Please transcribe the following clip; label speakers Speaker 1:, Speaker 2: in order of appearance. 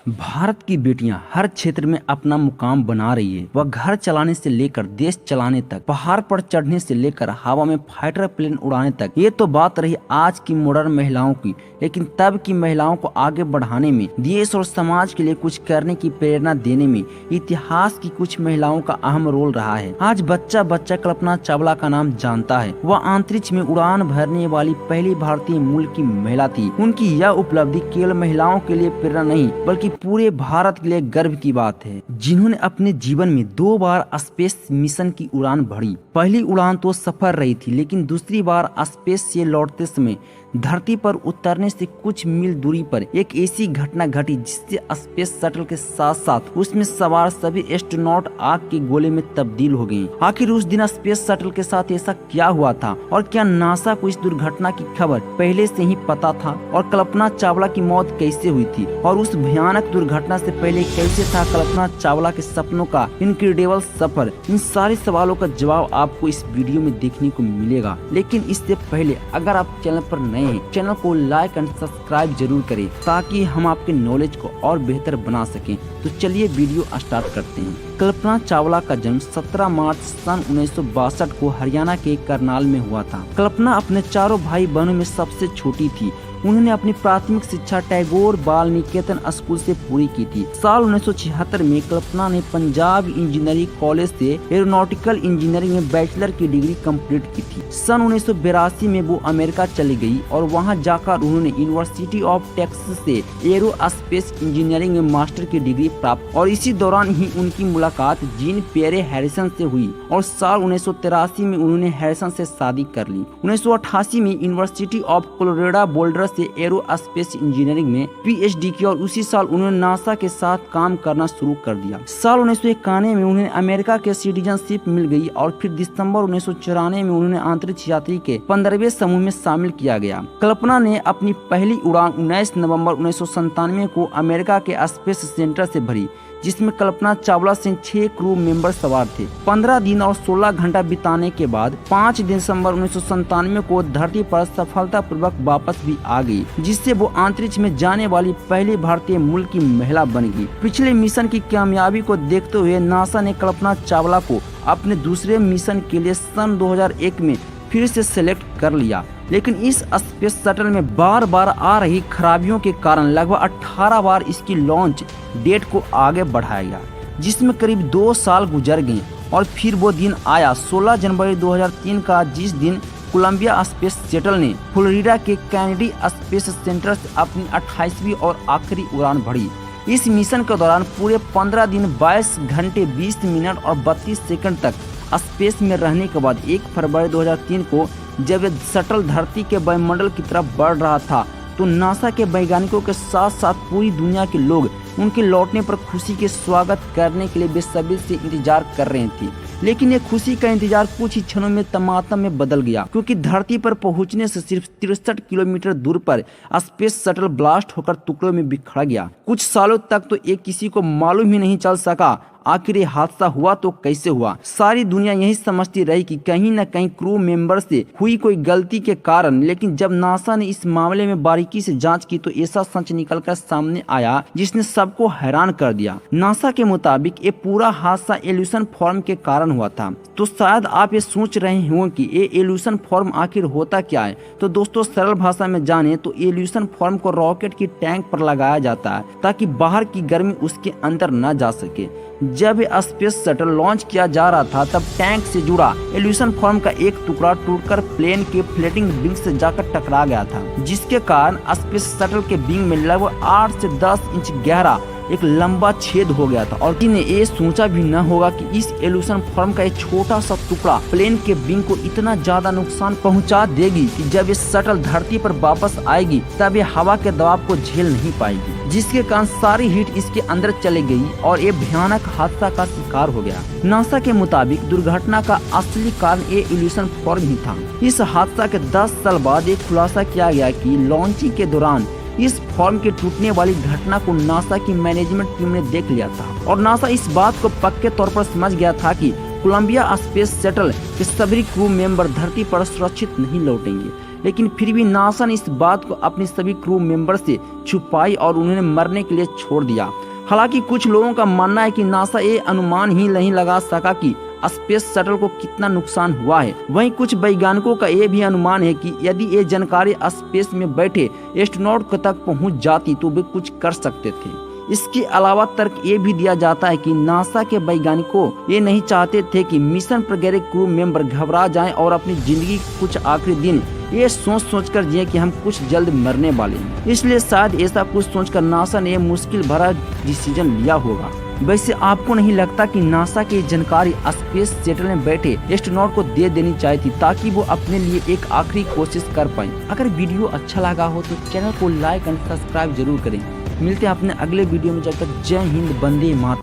Speaker 1: भारत की बेटियां हर क्षेत्र में अपना मुकाम बना रही है। वह घर चलाने से लेकर देश चलाने तक, पहाड़ पर चढ़ने से लेकर हवा में फाइटर प्लेन उड़ाने तक। ये तो बात रही आज की मॉडर्न महिलाओं की, लेकिन तब की महिलाओं को आगे बढ़ाने में, देश और समाज के लिए कुछ करने की प्रेरणा देने में इतिहास की कुछ महिलाओं का अहम रोल रहा है। आज बच्चा बच्चा कल्पना चावला का नाम जानता है। वह अंतरिक्ष में उड़ान भरने वाली पहली भारतीय मूल की महिला थी। उनकी यह उपलब्धि केवल महिलाओं के लिए प्रेरणा नहीं बल्कि पूरे भारत के लिए गर्व की बात है, जिन्होंने अपने जीवन में 2 बार स्पेस मिशन की उड़ान भरी। पहली उड़ान तो सफल रही थी, लेकिन दूसरी बार स्पेस से लौटते समय धरती पर उतरने से कुछ मील दूरी पर एक ऐसी घटना घटी जिससे स्पेस शटल के साथ साथ उसमें सवार सभी एस्ट्रोनॉट आग के गोले में तब्दील हो गए। आखिर उस दिन स्पेस शटल के साथ ऐसा क्या हुआ था और क्या नासा को इस दुर्घटना की खबर पहले से ही पता था, और कल्पना चावला की मौत कैसे हुई थी और उस भयानक दुर्घटना से पहले कैसे था कल्पना चावला के सपनों का इनक्रेडिबल सफर। इन सारे सवालों का जवाब आपको इस वीडियो में देखने को मिलेगा। लेकिन इससे पहले अगर आप चैनल पर नए हैं, चैनल को लाइक एंड सब्सक्राइब जरूर करें ताकि हम आपके नॉलेज को और बेहतर बना सकें। तो चलिए वीडियो स्टार्ट करते हैं। कल्पना चावला का जन्म 17 मार्च सन 1962 को हरियाणा के करनाल में हुआ था। कल्पना अपने चारों भाई बहनों में सबसे छोटी थी। उन्होंने अपनी प्राथमिक शिक्षा टैगोर बाल निकेतन स्कूल से पूरी की थी। साल 1976 में कल्पना ने पंजाब इंजीनियरिंग कॉलेज से एरोनॉटिकल इंजीनियरिंग में बैचलर की डिग्री कंप्लीट की थी। सन 1982 में वो अमेरिका चली गई और वहां जाकर उन्होंने यूनिवर्सिटी ऑफ टेक्सास से एरोस्पेस इंजीनियरिंग में मास्टर की डिग्री प्राप्त, और इसी दौरान ही उनकी मुलाकात जीन पियरे हैरिसन से हुई और साल 1983 में उन्होंने हैरिसन से शादी कर ली। 1988 में यूनिवर्सिटी ऑफ कोलोराडो बोल्डर से एरोस्पेस इंजीनियरिंग में पीएचडी की और उसी साल उन्होंने नासा के साथ काम करना शुरू कर दिया। साल 1991 में उन्हें अमेरिका के सिटीजनशिप मिल गई और फिर दिसंबर 1994 में उन्होंने अंतरिक्ष यात्री के 15वें समूह में शामिल किया गया। कल्पना ने अपनी पहली उड़ान 19 नवंबर 1997 को अमेरिका के स्पेस सेंटर से भरी, जिसमें कल्पना चावला से 6 क्रू मेंबर सवार थे। 15 दिन और 16 घंटा बिताने के बाद 5 दिसंबर 1997 को धरती पर सफलतापूर्वक वापस भी आ गई, जिससे वो अंतरिक्ष में जाने वाली पहली भारतीय मूल की महिला बन गई। पिछले मिशन की कामयाबी को देखते हुए नासा ने कल्पना चावला को अपने दूसरे मिशन के लिए सन 2001 में फिर से सिलेक्ट कर लिया, लेकिन इस स्पेस शटल में बार बार आ रही खराबियों के कारण लगभग 18 बार इसकी लॉन्च डेट को आगे बढ़ाया गया, जिसमें करीब 2 साल गुजर गए। और फिर वो दिन आया 16 जनवरी 2003 का, जिस दिन कोलंबिया स्पेस शटल ने फ्लोरिडा के कैनेडी स्पेस सेंटर से अपनी 28वीं और आखिरी उड़ान भरी। इस मिशन के दौरान पूरे 15 दिन 22 घंटे 20 मिनट और 32 सेकंड तक स्पेस में रहने के बाद 1 फरवरी 2003 को जब शटल धरती के वायुमंडल की तरफ बढ़ रहा था, तो नासा के वैज्ञानिकों के साथ साथ पूरी दुनिया के लोग उनके लौटने पर खुशी के स्वागत करने के लिए बेसब्री से इंतजार कर रहे थे। लेकिन ये खुशी का इंतजार कुछ ही क्षणों में तमातम में बदल गया, क्योंकि धरती पर पहुंचने से सिर्फ 63 किलोमीटर दूर पर स्पेस शटल ब्लास्ट होकर टुकड़ों में बिखर गया। कुछ सालों तक तो ये किसी को मालूम ही नहीं चल सका आखिर ये हादसा हुआ तो कैसे हुआ। सारी दुनिया यही समझती रही कि कहीं न कहीं क्रू मेंबर से हुई कोई गलती के कारण, लेकिन जब नासा ने इस मामले में बारीकी से जांच की तो ऐसा सच निकलकर सामने आया जिसने सबको हैरान कर दिया। नासा के मुताबिक ये पूरा हादसा इल्यूशन फॉर्म के कारण हुआ था। तो शायद आप ये सोच रहे होंगे कि ये इल्यूशन फॉर्म आखिर होता क्या है। तो दोस्तों, सरल भाषा में जाने तो इल्यूशन फॉर्म को रॉकेट की टैंक पर लगाया जाता है ताकि बाहर की गर्मी उसके अंदर न जा सके। जब स्पेस शटल लॉन्च किया जा रहा था, तब टैंक से जुड़ा इल्यूशन फॉर्म का एक टुकड़ा टूटकर प्लेन के फ्लोटिंग विंग से जाकर टकरा गया था, जिसके कारण स्पेस शटल के विंग में लगभग 8 से 10 इंच गहरा एक लंबा छेद हो गया था। और किसी ने ये सोचा भी न होगा कि इस इल्यूशन फॉर्म का एक छोटा सा टुकड़ा प्लेन के विंग को इतना ज्यादा नुकसान पहुंचा देगी कि जब ये शटल धरती पर वापस आएगी तब ये हवा के दबाव को झेल नहीं पाएगी, जिसके कारण सारी हीट इसके अंदर चली गई और ये भयानक हादसा का शिकार हो गया। नासा के मुताबिक दुर्घटना का असली कारण ये इल्यूशन फॉर्म ही था। इस हादसा के 10 साल बाद एक खुलासा किया गया कि लॉन्चिंग के दौरान इस फॉर्म के टूटने वाली घटना को नासा की मैनेजमेंट टीम ने देख लिया था, और नासा इस बात को पक्के तौर पर समझ गया था कि कोलंबिया स्पेस शटल के सभी क्रू मेंबर धरती पर सुरक्षित नहीं लौटेंगे। लेकिन फिर भी नासा ने इस बात को अपने सभी क्रू मेंबर से छुपाई और उन्हें मरने के लिए छोड़ दिया। हालांकि कुछ लोगों का मानना है कि नासा ये अनुमान ही नहीं लगा सका कि स्पेस शटल को कितना नुकसान हुआ है। वहीं कुछ वैज्ञानिकों का ये भी अनुमान है कि यदि ये जानकारी स्पेस में बैठे एस्ट्रोनॉट तक पहुंच जाती तो वे कुछ कर सकते थे। इसके अलावा तर्क ये भी दिया जाता है कि नासा के वैज्ञानिकों ये नहीं चाहते थे कि मिशन पर गए क्रू मेंबर घबरा जाएं और अपनी जिंदगी के कुछ आखिरी दिन ये सोच कर जिए कि हम कुछ जल्द मरने वाले हैं। इसलिए शायद ऐसा कुछ सोचकर नासा ने यह मुश्किल भरा डिसीजन लिया होगा। वैसे आपको नहीं लगता कि नासा की जानकारी स्पेस शटल में बैठे एस्ट्रोनॉट को दे देनी चाहिए थी ताकि वो अपने लिए एक आखिरी कोशिश कर पाए। अगर वीडियो अच्छा लगा हो तो चैनल को लाइक एंड सब्सक्राइब जरूर करें। मिलते हैं अपने अगले वीडियो में, जब तक जय हिंद, वंदे मातरम।